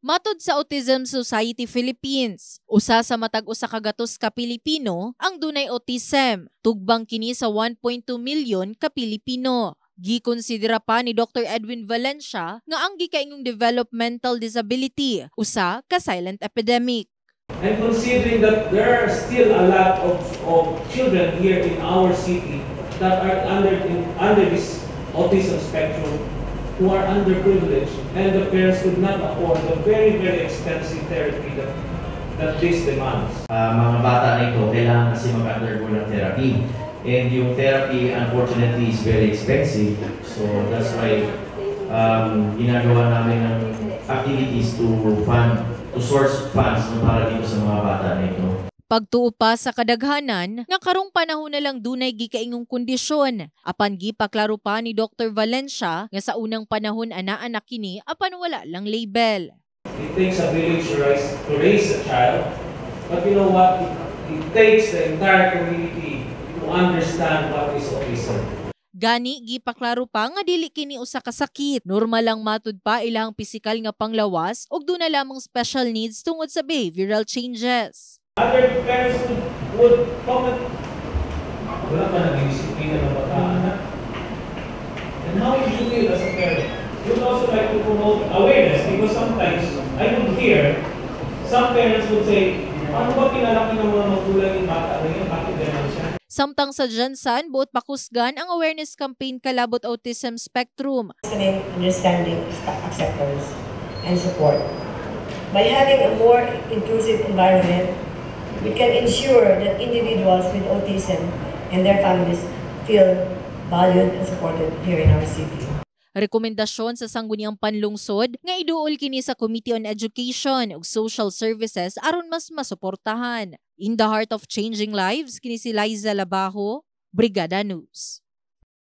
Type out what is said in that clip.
Matod sa Autism Society Philippines, usa sa matag usa ka gatos ka Pilipino ang dunay autism, tugbang kini sa 1.2 milyon ka Pilipino. Gikonsidera pa ni Dr. Edwin Valencia nga ang gikaingong developmental disability, usa ka silent epidemic. And considering that there are still a lot of children here in our city that are under this autism spectrum who are underprivileged and the parents could not afford the very, very expensive therapy that this demands. Mga bata na ito kailangan kasi mag-undergo ng therapy. And yung therapy unfortunately is very expensive. So that's why ginagawa namin ng activities to source funds para dito sa mga bata na ito. Pagtuo pa sa kadaghanan, nga karong panahon na lang dunay gikaingong kondisyon. Apan gipaklaro pa ni Dr. Valencia nga sa unang panahon ana-anak kini apan wala lang label. It takes a village to raise a child, but you know what? It takes the entire community to understand what is autism. Gani gipaklaro pa nga dili kini usa ka sakit. Normal lang matud pa ilang pisikal nga panglawas ug duna lamang special needs tungod sa behavioral changes. Other parents would comment, wala pa nag-disiplina ng bata, anak. And how would you feel as a parent? You would also like to promote awareness because sometimes I would hear some parents would say, ano ba pinalaki ng mga magulang yung bata na yun? Bakit gano'n siya? Samtang sa Jansan, buot pakusgan ang awareness campaign kalabot autism spectrum. Understanding, acceptance, and support. By having a more inclusive environment, we can ensure that individuals with autism and their families feel valued and supported here in our city. Rekomendasyon sa sangguniang panlungsod nga iduol kini sa Committee on Education ug Social Services aron mas masuportahan. In the heart of changing lives, kini si Liza Labajo, Brigada News.